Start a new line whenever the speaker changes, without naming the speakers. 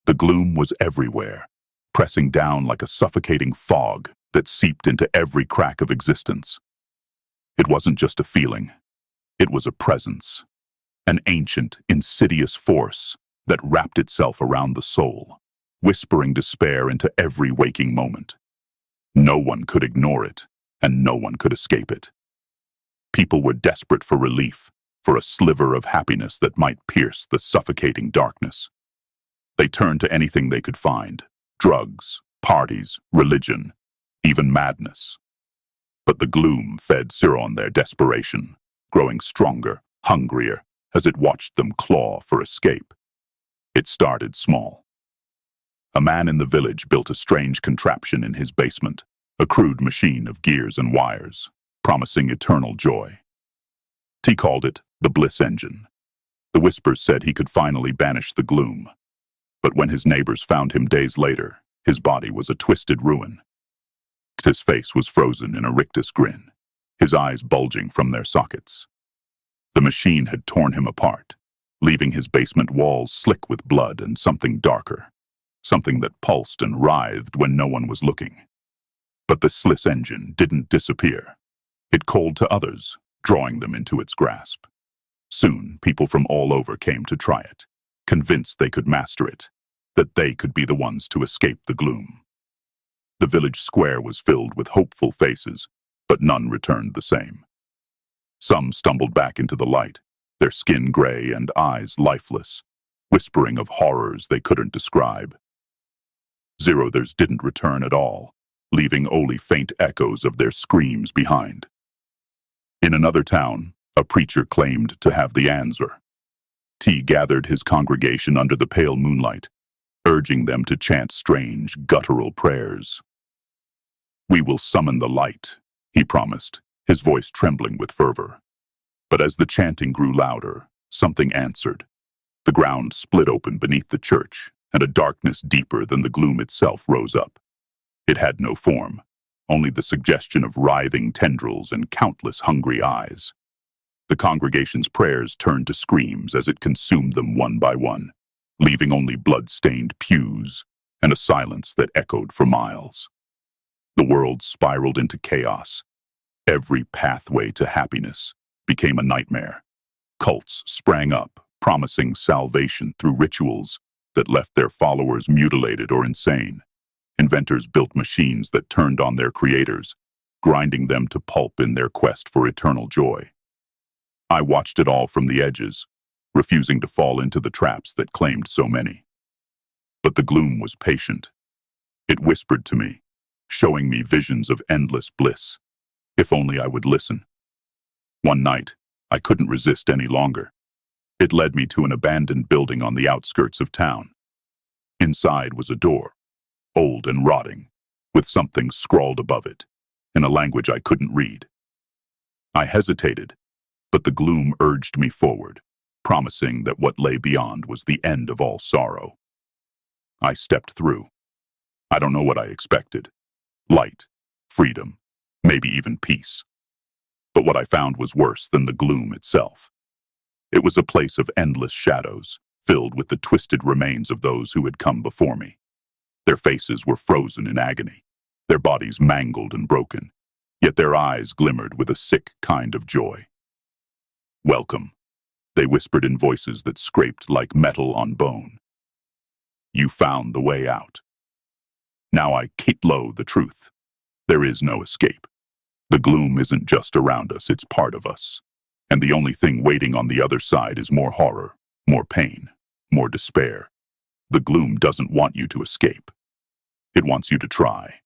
The gloom was everywhere, pressing down like a suffocating fog that seeped into every crack of existence. It wasn't just a feeling. It was a presence, an ancient, insidious force that wrapped itself around the soul, whispering despair into every waking moment. No one could ignore it, and no one could escape it. People were desperate for relief, for a sliver of happiness that might pierce the suffocating darkness. They turned to anything they could find: drugs, parties, religion, even madness. But the gloom fed on their desperation, growing stronger, hungrier, as it watched them claw for escape. It started small. A man in the village built a strange contraption in his basement, a crude machine of gears and wires, promising eternal joy. He called it the Bliss Engine. The whispers said he could finally banish the gloom. But when his neighbors found him days later, his body was a twisted ruin. His face was frozen in a rictus grin, his eyes bulging from their sockets. The machine had torn him apart, leaving his basement walls slick with blood and something darker, something that pulsed and writhed when no one was looking. But the Bliss Engine didn't disappear. It called to others, drawing them into its grasp. Soon, people from all over came to try it, convinced they could master it, that they could be the ones to escape the gloom. The village square was filled with hopeful faces, but none returned the same. Some stumbled back into the light, their skin gray and eyes lifeless, whispering of horrors they couldn't describe. Others didn't return at all, leaving only faint echoes of their screams behind. In another town, a preacher claimed to have the answer. He gathered his congregation under the pale moonlight, urging them to chant strange, guttural prayers. "We will summon the light," he promised, his voice trembling with fervor. But as the chanting grew louder, something answered. The ground split open beneath the church, and a darkness deeper than the gloom itself rose up. It had no form, only the suggestion of writhing tendrils and countless hungry eyes. The congregation's prayers turned to screams as it consumed them one by one, leaving only blood-stained pews and a silence that echoed for miles. The world spiraled into chaos. Every pathway to happiness became a nightmare. Cults sprang up, promising salvation through rituals that left their followers mutilated or insane. Inventors built machines that turned on their creators, grinding them to pulp in their quest for eternal joy. I watched it all from the edges, refusing to fall into the traps that claimed so many. But the gloom was patient. It whispered to me, showing me visions of endless bliss, if only I would listen. One night, I couldn't resist any longer. It led me to an abandoned building on the outskirts of town. Inside was a door, old and rotting, with something scrawled above it, in a language I couldn't read. I hesitated, but the gloom urged me forward, promising that what lay beyond was the end of all sorrow. I stepped through. I don't know what I expected. Light, freedom, maybe even peace. But what I found was worse than the gloom itself. It was a place of endless shadows, filled with the twisted remains of those who had come before me. Their faces were frozen in agony, their bodies mangled and broken, yet their eyes glimmered with a sick kind of joy. "Welcome," they whispered in voices that scraped like metal on bone. "You found the way out. Now I kitlo the truth. There is no escape. The gloom isn't just around us, it's part of us. And the only thing waiting on the other side is more horror, more pain, more despair. The gloom doesn't want you to escape. It wants you to try.